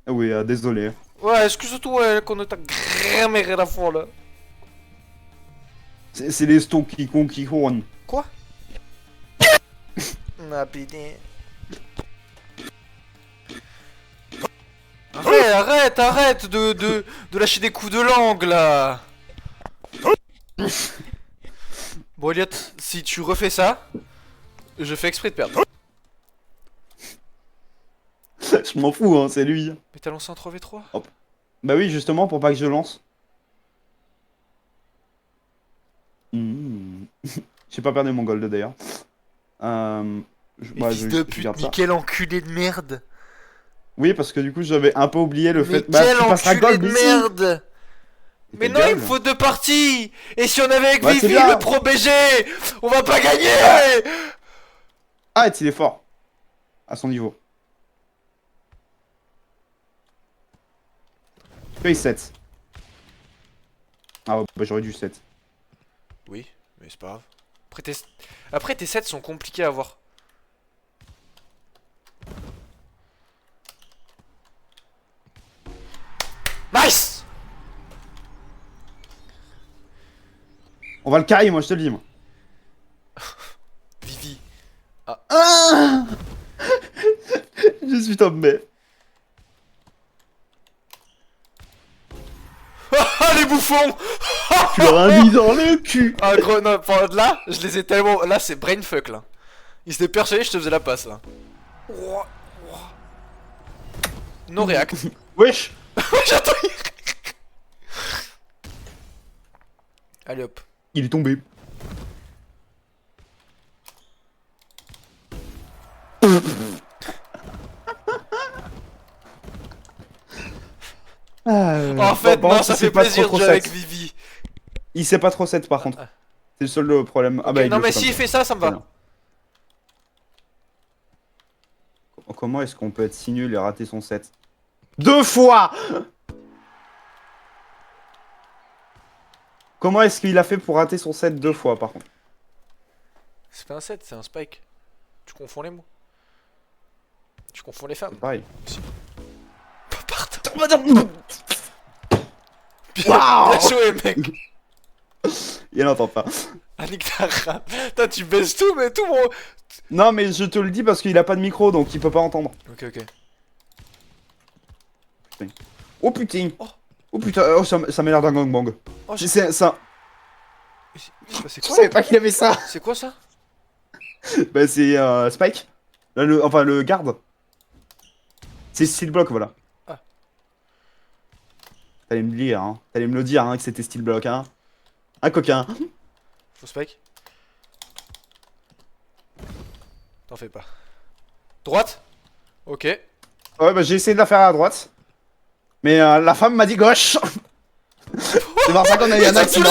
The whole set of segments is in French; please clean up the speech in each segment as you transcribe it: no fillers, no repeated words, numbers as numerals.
Oui, désolé. Ouais, excuse-toi qu'on est à grammaire la fois là. C'est les stons qui couronnent. Quoi? Ah putain. Arrête de lâcher des coups de langue là. Bon Elliot, si tu refais ça, je fais exprès de perdre. Je m'en fous, hein, c'est lui. Mais t'as lancé un 3v3? Hop. Bah oui, justement, pour pas que je lance. J'ai pas perdu mon gold d'ailleurs. Mais fils de pute, garde mais ça. quel enculé de merde. Oui, parce que du coup, j'avais un peu oublié le Mais fait. Bah, quel tu passeras enculé gold de ici. merde. Mais Ta non, il gueule. me faut 2 parties. Et si on avait avec Bah, c'est Vivi bien. le pro BG, on va pas gagner. Ah, il est fort. À son niveau. Paye 7. Ah, ouais, bah j'aurais dû 7. Oui, mais c'est pas grave. Après, tes sets sont compliqués à avoir. Nice. On va le carry, moi, je te le dis, moi. Vivi. Ah je suis tombé. Ah les bouffons. Tu l'auras mis dans le cul. Ah gros, non, là, je les ai tellement... Là, c'est brainfuck, là. Ils s'étaient persuadés que je te faisais la passe, là. No react. Wesh. J'attends. Allez hop. Il est tombé. En fait, Par non, contre, ça il sait fait pas plaisir de trop jouer 7. avec Vivi. Il sait pas trop 7 par contre. Ah. C'est le seul problème. Ah Ok, bah il non le mais fait s'il comme fait ça, ça me ça. va. Comment est-ce qu'on peut être si nul et rater son 7 2 fois? Comment est-ce qu'il a fait pour rater son 7 2 fois par contre? C'est pas un set, c'est un spike. Tu confonds les mots. Tu confonds les femmes. C'est pareil. Pardon. Bien joué, mec. Il entend pas. Annick ta rame. Putain, tu baisses tout, mais tout mon... Non mais je te le dis parce qu'il a pas de micro donc il peut pas entendre. Ok, ok. Oh putain. Oh. Oh putain, oh, ça m'a l'air d'un gangbang. Oh, C'est ça. C'est Je quoi? savais pas qu'il avait ça. C'est quoi ça? Bah c'est Spike. Là, enfin le garde. C'est steel block voilà. Ah. T'allais me le dire hein. T'allais me le dire hein que c'était steel block hein. Un coquin. Faut spike. T'en fais pas. Droite? Ok. Ouais bah j'ai essayé de la faire à droite. Mais la femme m'a dit gauche. C'est pour ça qu'on a eu un accident.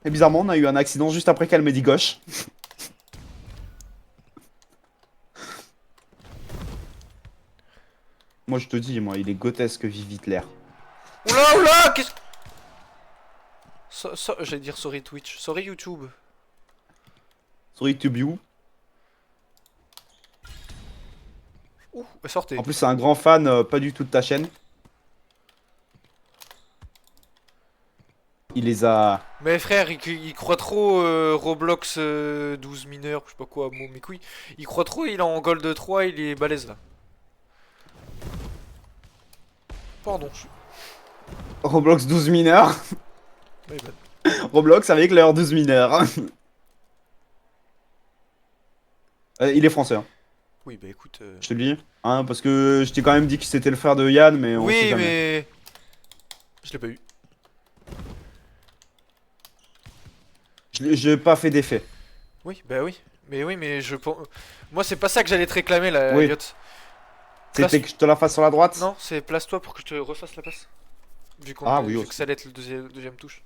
Et bizarrement on a eu un accident juste après qu'elle m'ait dit gauche. Moi je te dis, moi il est grotesque Vivi Hitler. Oula, oula, qu'est-ce... J'allais dire sorry Twitch. Sorry YouTube. Sorry to you. Ouh, sortez. En plus c'est un grand fan pas du tout de ta chaîne. Il les a... Mais frère, il croit trop Roblox 12 mineurs, je sais pas quoi, mes couilles. Il croit trop, il est en gold 3, il est balèze là. Pardon. Roblox 12 mineurs. My bad. Roblox avec leurs 12 mineurs. Il est français, hein. Oui, bah écoute. Je te le dis. Hein, parce que je t'ai quand même dit que c'était le frère de Yann, mais on sait Oui, jamais. mais. Je l'ai pas eu. J'ai pas fait d'effet. Oui, bah oui. Mais oui, mais je pense. Moi, c'est pas ça que j'allais te réclamer là, Oui. Elliot. C'était que je te la fasse sur la droite. Non, c'est place-toi pour que je te refasse la passe. Vu, Oui, vu aussi. que ça allait être le deuxième touche.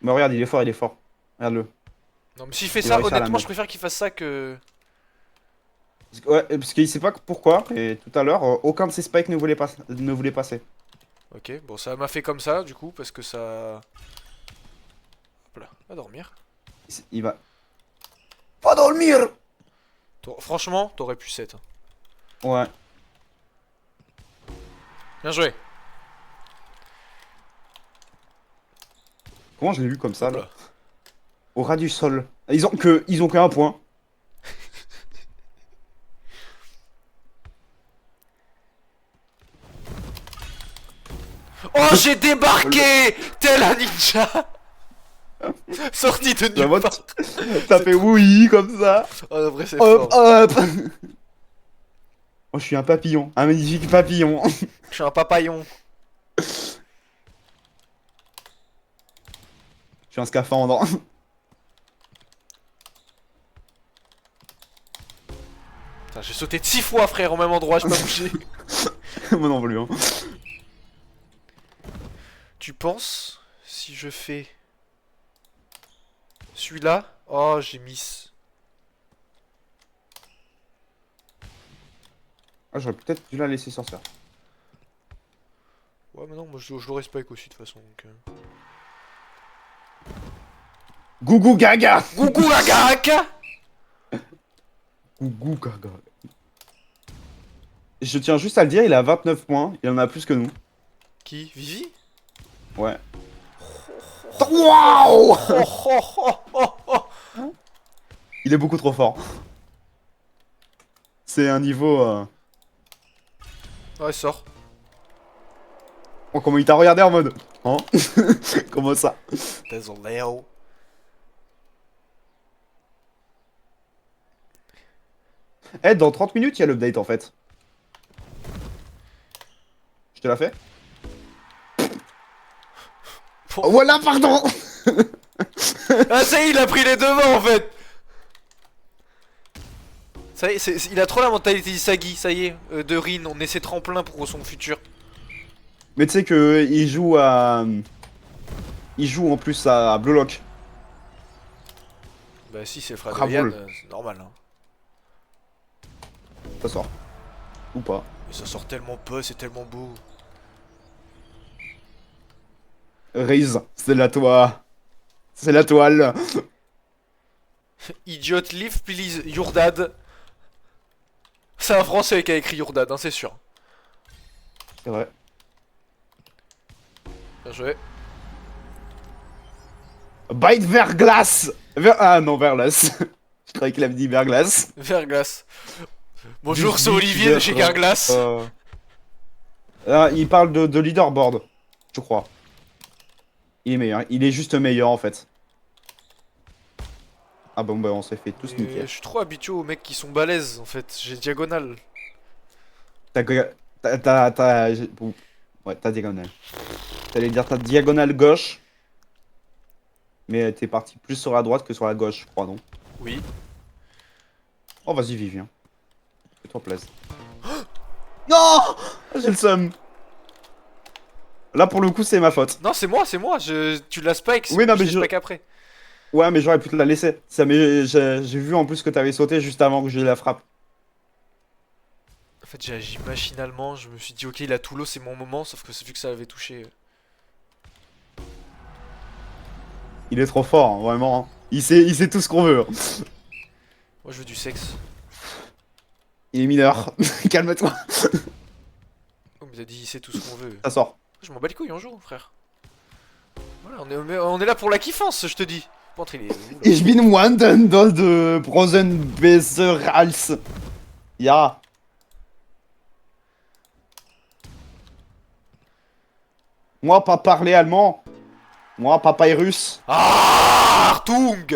Mais regarde, il est fort, il est fort. Regarde-le. Non, mais s'il fait Il va ça, réussir à la honnêtement, je mettre. préfère qu'il fasse ça que. Ouais, parce qu'il sait pas pourquoi, et tout à l'heure, aucun de ses spikes ne voulait passer. Ok, bon, ça m'a fait comme ça, du coup, parce que ça. Hop là, va dormir. Il va... Pas dormir. Franchement, t'aurais pu 7. Ouais. Bien joué. Comment je l'ai vu comme ça Hop là? là. Au ras du sol. Ils ont qu'un point. Oh, j'ai débarqué tel un ninja. Sorti de La nulle mode, part. t'as C'est fait trop- oui comme ça. Oh, en vrai, c'est Hop, fort. hop. Oh, je suis un papillon. Un magnifique papillon. Je suis un papillon. Je suis un scaphandre. Putain, j'ai sauté de 6 fois, frère, au même endroit, j'ai pas bougé. Moi non plus. Hein. Tu penses si je fais celui-là? Oh, j'ai miss. Ah, j'aurais peut-être dû la laisser sortir. Ouais, mais non, moi je l'aurais spike aussi de toute façon. Donc, Gougou gaga. Coucou la garaque. Gougou gaga. Je tiens juste à le dire, il a 29 points. Il en a plus que nous. Qui? Vivi? Ouais. Waouh. Oh, oh, oh, oh, oh. Il est beaucoup trop fort. C'est un niveau... Ouais, sort. Oh, comment il t'a regardé en mode... Hein? Comment ça? Désolé. Eh, dans 30 minutes, il y a l'update en fait. Je te la fais? Bon. Oh, voilà, pardon. Ah, ça y est, il a pris les devants en fait. Ça y est, il a trop la mentalité d'Isagi, ça y est, de Rin, on est ses tremplins pour son futur. Mais tu sais que il joue à... Il joue en plus à Blue Lock. Bah si, c'est le frère de Bravo. Yann, c'est normal. Hein. Ça sort. Ou pas. Mais ça sort tellement peu, c'est tellement beau. Riz, c'est la toi. C'est la toile. Idiot, leave please, your dad. C'est un français qui a écrit your dad, hein, c'est sûr. C'est vrai. Bien joué. Bite Verglas. Ah non, Verglas. Je croyais qu'il avait dit Verglas. Verglas. Bonjour, c'est Dis- Olivier de chez Garglass. Ah, il parle de leaderboard, je crois. Il est meilleur. Il est juste meilleur en fait. Ah bon, bah on s'est fait tous Je niquer. suis trop habitué aux mecs qui sont balèzes en fait, j'ai diagonale. Bon, ouais, t'as diagonale. T'allais dire ta diagonale gauche. Mais t'es parti plus sur la droite que sur la gauche, je crois, non? Oui. Oh, vas-y, Vivien. Fais-toi plaisir. Non! J'ai le seum. Là, pour le coup, c'est ma faute. Non, c'est moi, tu l'as spike, Oui, non, mais je l'ai spike après. Ouais, mais j'aurais pu te la laisser. J'ai vu en plus que t'avais sauté juste avant que j'ai la frappe. En fait, j'ai agi machinalement, je me suis dit ok, il a tout l'eau, c'est mon moment, sauf que vu que ça avait touché. Il est trop fort, hein, vraiment. Hein. Il sait tout ce qu'on veut. Hein. Moi je veux du sexe. Il est mineur. Calme-toi. Oh, mais t'as dit il sait tout ce qu'on veut. Ça sort. Je m'en bats les couilles, on joue, frère. Voilà, on est là pour la kiffance, je te dis. Bon, il est où, là Ich bin Wanden de Brosen besser als. Ja. Moi, pas parler allemand. Moi, papa est russe. Ah, Artung.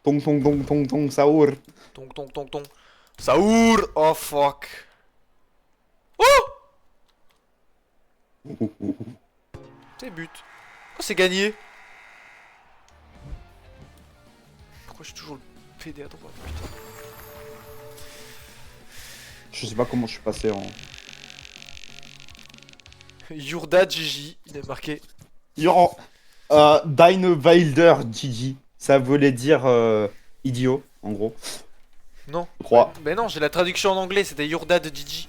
Tong tong tong tong tong saour. Tong tong tong tong. Saour. Oh fuck. Oh, c'est but. Oh, c'est gagné. Pourquoi je suis toujours le PD à droite, putain. Je sais pas comment je suis passé en. Yurda GG, il est marqué. Yo, Wilder Gigi. Ça voulait dire idiot, en gros. Non. Je crois. Mais non, j'ai la traduction en anglais, c'était Yurda de Gigi.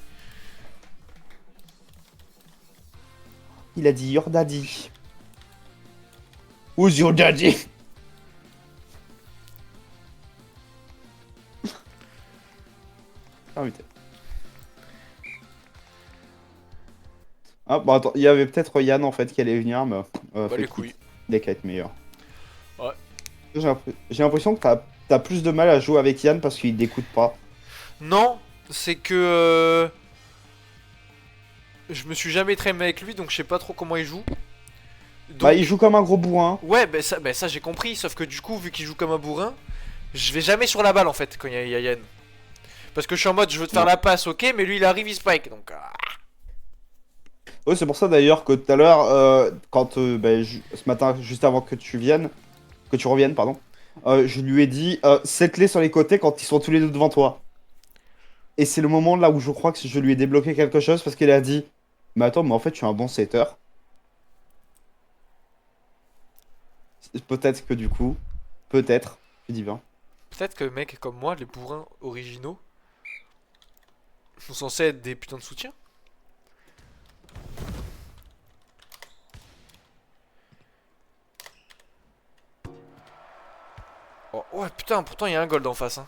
Il a dit your daddy. Who's your daddy? permuté. Ah, bah attends, il y avait peut-être Yann en fait qui allait venir, mais. Bah Fait les quitte. couilles. Dès qu'à être meilleur. Ouais. J'ai l'impression que t'as plus de mal à jouer avec Yann parce qu'il t'écoute pas. Non, c'est que je me suis jamais traîné avec lui, donc je sais pas trop comment il joue. Bah, Donc il joue comme un gros bourrin. ouais, bah ça j'ai compris. Sauf que du coup, vu qu'il joue comme un bourrin, je vais jamais sur la balle en fait quand il y a Yann. Parce que je suis en mode, je veux te faire Ouais. la passe, ok, mais lui il arrive, il spike, donc. Ouais, c'est pour ça d'ailleurs que tout à l'heure, quand bah, ce matin, juste avant que tu viennes, que tu reviennes, pardon, je lui ai dit set-les sur les côtés quand ils sont tous les deux devant toi. Et c'est le moment là où je crois que je lui ai débloqué quelque chose parce qu'il a dit, mais attends, mais en fait, je suis un bon setter. Peut-être que du coup, peut-être, je dis bien. Peut-être que mec comme moi, les bourrins originaux, sont censés être des putains de soutien. Oh, ouais, putain, pourtant il y a un gold en face. Hein.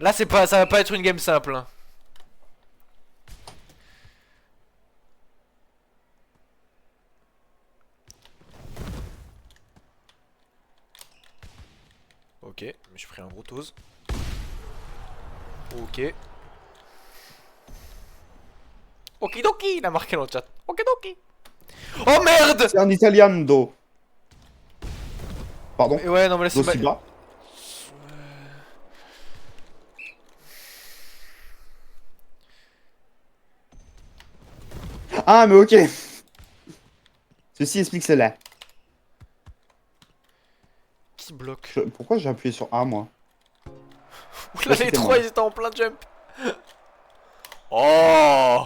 Là, c'est pas, ça va pas être une game simple. Hein. Ok, mais j'ai pris un gros toast. Ok. Okidoki, il a marqué dans le chat. Okidoki. Oh merde. C'est un Italiano. Pardon, Et ouais, non, mais là c'est d'aussi bas. Ah, mais ok. Ceci explique cela. Qui bloque. Pourquoi j'ai appuyé sur A, moi? Oula, les c'était trois moi. ils étaient en plein jump. Oh.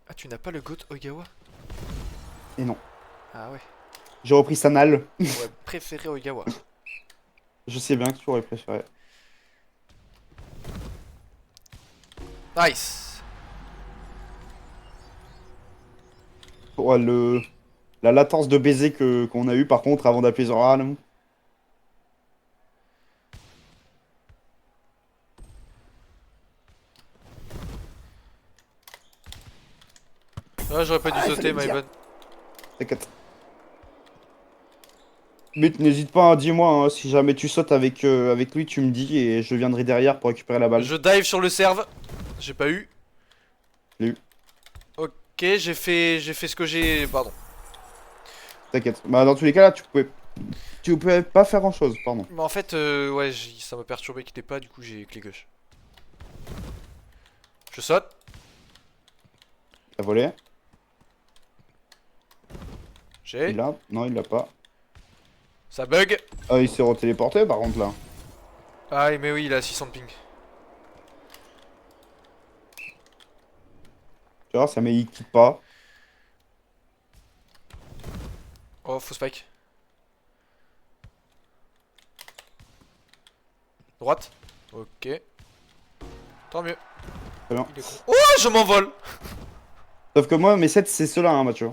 Ah, tu n'as pas le GOAT Ogawa? Et non. Ah ouais. J'ai repris Sanal. J'aurais préféré Ogawa. Je sais bien que tu aurais préféré. Nice. Ouais, la latence de baiser qu'on a eu par contre avant d'appuyer sur A, non. Ah, j'aurais pas dû Ah, il sauter, fallait le my dire. bad. T'inquiète. Mais n'hésite pas, hein, dis-moi, hein, si jamais tu sautes avec lui, tu me dis et je viendrai derrière pour récupérer la balle. Je dive sur le serve. J'ai pas eu. Je l'ai eu. Ok, j'ai fait ce que j'ai. Pardon. T'inquiète. Bah, dans tous les cas, là, tu pouvais pas faire grand-chose, pardon. Mais en fait, ouais, ça m'a perturbé qu'il n'était pas, du coup j'ai clé gauche. Je saute. T'as volé? J'ai. Il l'a? Non, il l'a pas. Ça bug. Ah, il s'est retéléporté par contre, là. Ah, mais oui, il a 600 de ping. Tu vois, ça mais il quitte pas. Oh, faux spike. Droite. Ok. Tant mieux. Très bien. Il est con. Oh, je m'envole. Sauf que moi, mes sets, c'est ceux-là, hein, Mathieu.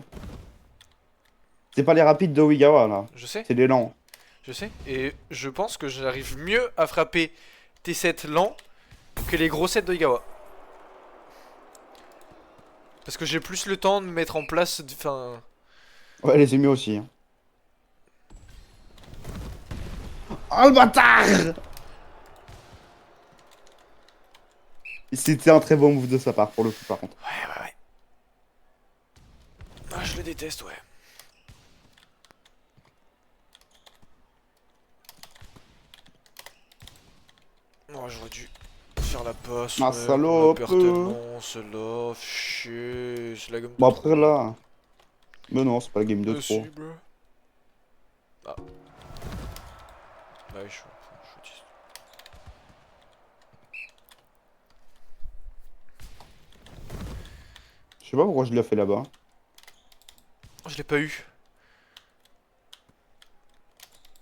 C'est pas les rapides de Oigawa, là. Je sais, C'est les lents. je sais. Et je pense que j'arrive mieux à frapper tes sets lents que les gros sets d'Oigawa. Parce que j'ai plus le temps de mettre en place. Enfin. Ouais, les ennemis aussi. Hein. Oh, le bâtard! C'était un très bon move de sa part, pour le coup, par contre. Ouais. Ah, je le déteste, ouais. Oh, j'aurais dû faire la passe. Ah, Ouais, salope. on a perd tellement, celle-là. Chier, c'est la gomme de Bon, trop. après, là... Mais non, c'est pas la game de trop. Si, bro. Ah. Ouais, je suis autiste. Je sais pas pourquoi je l'ai fait là-bas. Je l'ai pas eu.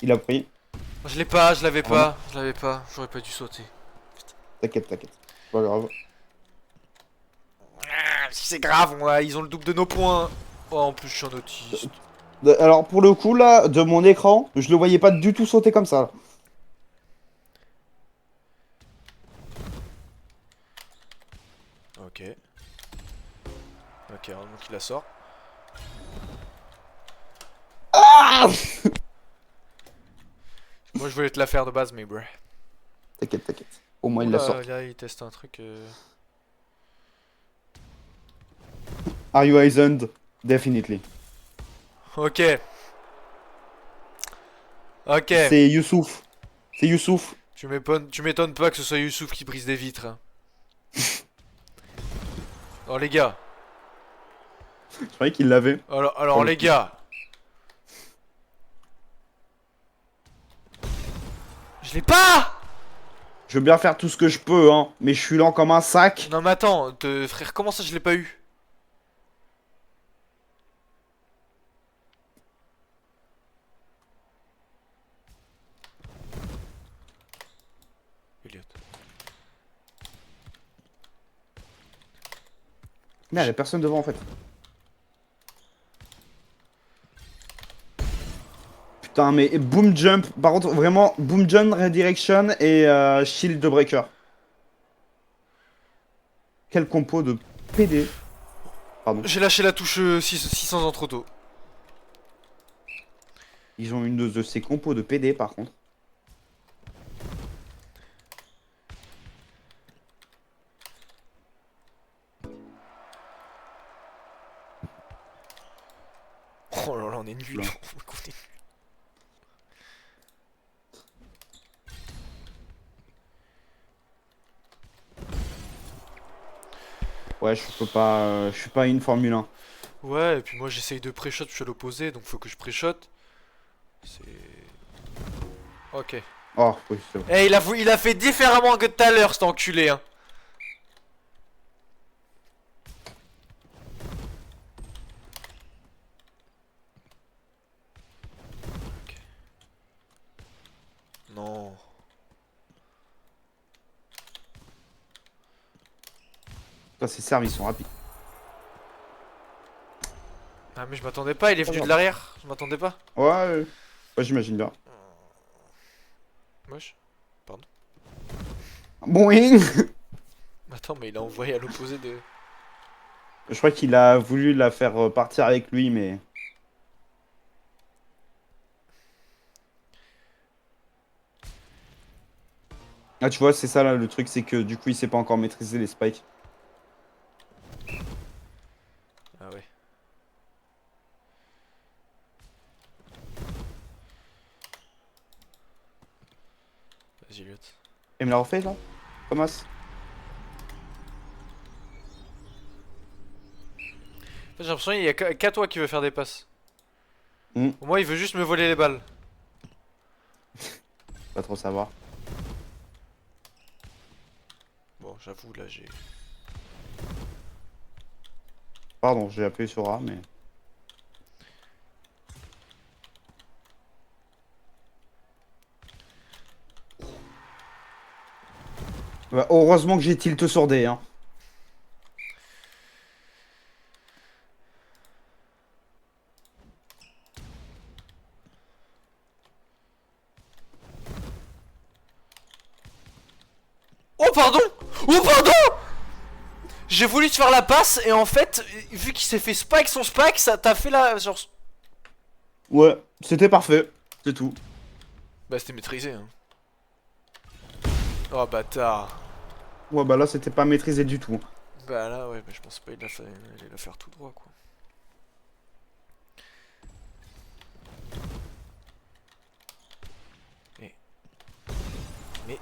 Il a pris. Je l'ai pas, je l'avais Ah pas, je l'avais pas. J'aurais pas dû sauter. T'inquiète, t'inquiète. C'est pas grave. Ah, si c'est grave, ils ont le double de nos points. Oh, en plus, je suis un autiste. Alors pour le coup là, de mon écran, je le voyais pas du tout sauter comme ça. Ok. Ok, heureusement qu'il la sort. Ah, Moi je voulais te la faire de base, mais bref. t'inquiète, t'inquiète. Au moins il la Oula, sort. là il teste un truc. Are you Island? Definitely. Ok, ok. C'est Youssouf. C'est Youssouf. Tu m'étonnes pas que ce soit Youssouf qui brise des vitres, hein. Alors les gars, Je croyais qu'il l'avait. Pour alors le les coup. gars, je l'ai pas. Je veux bien faire tout ce que je peux, hein, mais je suis lent comme un sac. Non mais attends, frère, comment ça je l'ai pas eu? Elliot. Merde, y'a personne devant en fait. Putain, mais boom jump. Par contre, vraiment, boom jump, redirection et shield de breaker. Quel compo de PD. Pardon. J'ai lâché la touche 600 ans trop tôt. Ils ont une de ces compos de PD par contre. Oh là là, on est nul. Là. Ouais, je peux pas. Je suis pas une Formule 1. Ouais, et puis moi j'essaye de pré-shot, je suis à l'opposé, donc faut que je pré-shot. C'est... Ok. Oh, oui, c'est vrai. Eh, il a fait différemment que tout à l'heure, cet enculé, hein. Ok. Non. Putain, ces serves, ils sont rapides. Ah mais je m'attendais pas, il est Pas venu de grave. l'arrière. Je m'attendais pas. Ouais, ouais, j'imagine bien. Moche. Pardon. Boing. Attends, mais il a envoyé à l'opposé de... Je crois qu'il a voulu la faire partir avec lui, mais. Ah, tu vois, c'est ça là le truc, c'est que du coup, il sait pas encore maîtriser les spikes. Ah ouais. Vas-y, Elliot. Et me l'a refait là, Thomas? J'ai l'impression qu'il y a qu'à toi qui veut faire des passes. Hmm, Au moins, il veut juste me voler les balles. pas trop savoir. Bon, j'avoue, là, j'ai... Pardon, j'ai appuyé sur A, mais. Bah, heureusement que j'ai tilt sur D, hein. Oh, pardon! Oh, pardon! J'ai voulu te faire la passe, et en fait, vu qu'il s'est fait spike son spike, ça t'a fait la... Genre... Ouais, c'était parfait, c'est tout. Bah, c'était maîtrisé, hein. Oh, bâtard. Ouais, bah là, c'était pas maîtrisé du tout. Bah là, ouais, mais je pense pas il la faire tout droit, quoi. Mais... Mais...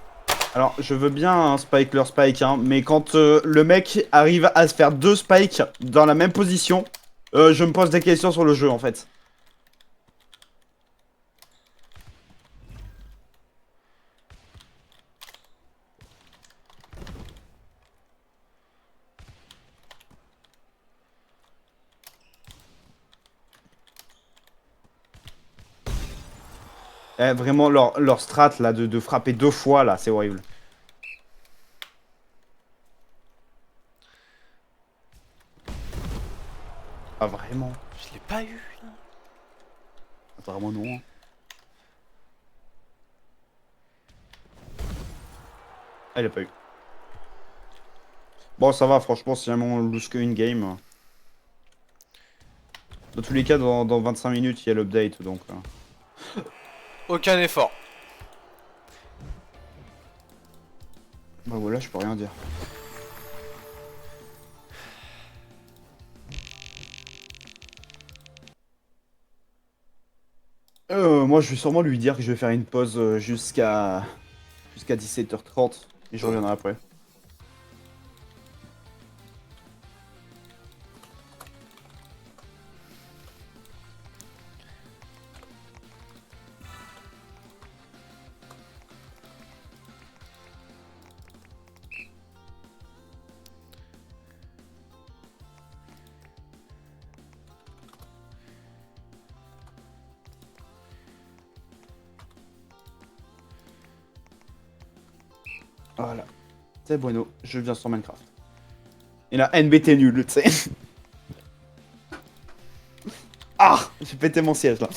Alors, je veux bien un spike leur spike, hein, mais quand le mec arrive à se faire deux spikes dans la même position, je me pose des questions sur le jeu en fait. Eh, vraiment, leur strat là de frapper deux fois là, c'est horrible. Ah, vraiment. Je l'ai pas eu, là. Apparemment non. Ah, il a pas eu. Bon, ça va, franchement, si jamais on lose qu'une game. Dans tous les cas, dans 25 minutes, il y a l'update, donc... Aucun effort. Bah voilà, je peux rien dire. Moi, je vais sûrement lui dire que je vais faire une pause jusqu'à 17h30 et je reviendrai après. Voilà. C'est bueno, je viens sur Minecraft. Et là, NBT nul, tu sais. Ah, j'ai pété mon siège là.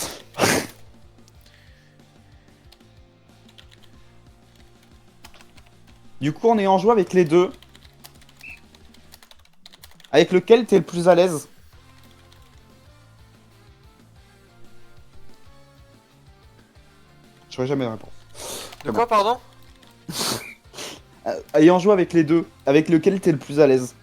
Du coup, on est en jeu avec les deux. Avec lequel t'es le plus à l'aise? J'aurai jamais la réponse. De quoi, pardon? Ayant joué avec les deux, avec lequel t'es le plus à l'aise?